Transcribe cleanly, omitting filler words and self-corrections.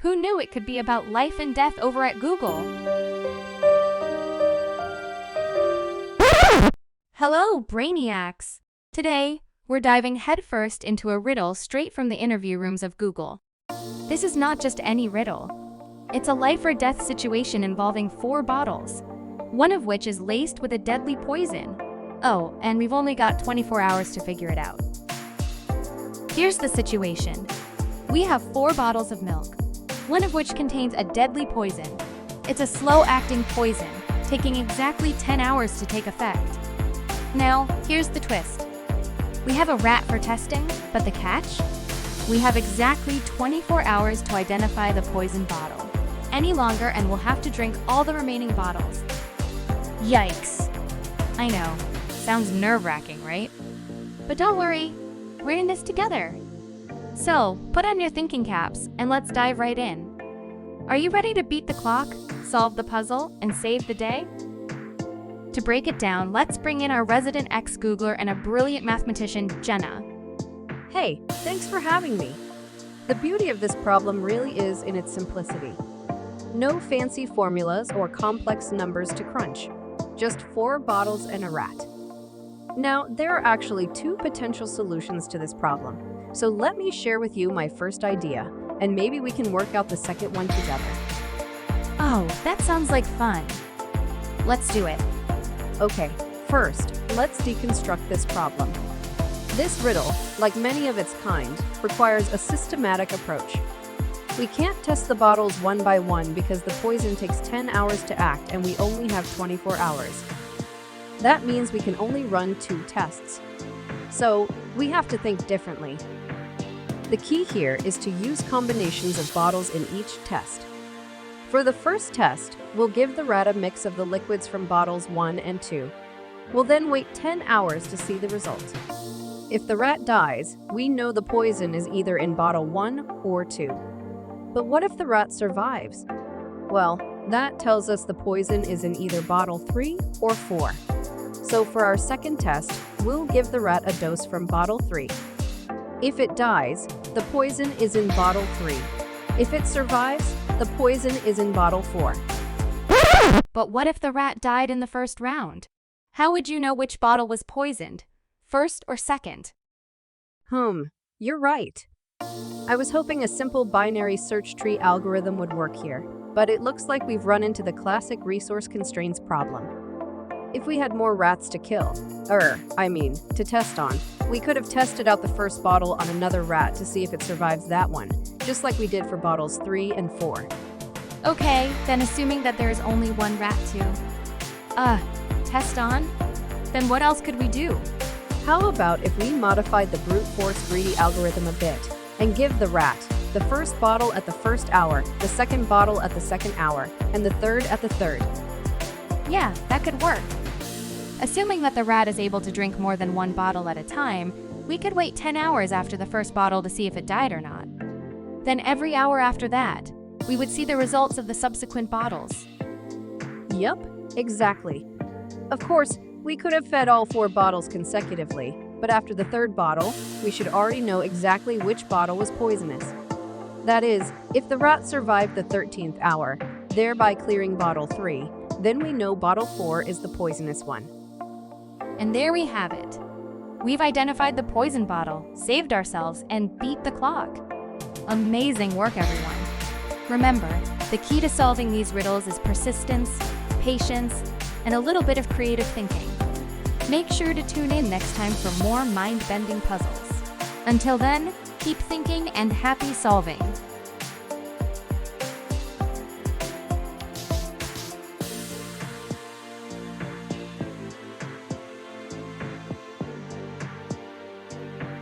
Who knew it could be about life and death over at Google? Hello, Brainiacs! Today, we're diving headfirst into a riddle straight from the interview rooms of Google. This is not just any riddle. It's a life or death situation involving 4 bottles, one of which is laced with a deadly poison. Oh, and we've only got 24 hours to figure it out. Here's the situation. We have 4 bottles of milk, one of which contains a deadly poison. It's a slow-acting poison, taking exactly 10 hours to take effect. Now, here's the twist. We have a rat for testing, but the catch? We have exactly 24 hours to identify the poison bottle. Any longer and we'll have to drink all the remaining bottles. Yikes. I know, sounds nerve-wracking, right? But don't worry, we're in this together. So, put on your thinking caps and let's dive right in. Are you ready to beat the clock, solve the puzzle, and save the day? To break it down, let's bring in our resident ex-Googler and a brilliant mathematician, Jenna. Hey, thanks for having me. The beauty of this problem really is in its simplicity. No fancy formulas or complex numbers to crunch. Just 4 bottles and a rat. Now, there are actually 2 potential solutions to this problem. So let me share with you my first idea, and maybe we can work out the second one together. Oh, that sounds like fun. Let's do it. Okay, first, let's deconstruct this problem. This riddle, like many of its kind, requires a systematic approach. We can't test the bottles one by one because the poison takes 10 hours to act and we only have 24 hours. That means we can only run 2 tests. So, we have to think differently. The key here is to use combinations of bottles in each test. For the first test, we'll give the rat a mix of the liquids from bottles 1 and 2. We'll then wait 10 hours to see the result. If the rat dies, we know the poison is either in bottle 1 or 2. But what if the rat survives? Well, that tells us the poison is in either bottle 3 or 4. So for our second test, we'll give the rat a dose from bottle 3. If it dies, the poison is in bottle 3. If it survives, the poison is in bottle 4. But what if the rat died in the first round? How would you know which bottle was poisoned, first or second? You're right. I was hoping a simple binary search tree algorithm would work here, but it looks like we've run into the classic resource constraints problem. If we had more rats to kill, to test on, we could have tested out the first bottle on another rat to see if it survives that one, just like we did for bottles 3 and 4. Okay, then assuming that there is only 1 rat to, test on? Then what else could we do? How about if we modified the brute force greedy algorithm a bit and give the rat the first bottle at the first hour, the second bottle at the second hour, and the third at the third? Yeah, that could work. Assuming that the rat is able to drink more than 1 bottle at a time, we could wait 10 hours after the first bottle to see if it died or not. Then every hour after that, we would see the results of the subsequent bottles. Yup, exactly. Of course, we could have fed all 4 bottles consecutively, but after the 3rd bottle, we should already know exactly which bottle was poisonous. That is, if the rat survived the 13th hour, thereby clearing bottle 3, then we know bottle 4 is the poisonous one. And there we have it. We've identified the poison bottle, saved ourselves, and beat the clock. Amazing work, everyone. Remember, the key to solving these riddles is persistence, patience, and a little bit of creative thinking. Make sure to tune in next time for more mind-bending puzzles. Until then, keep thinking and happy solving.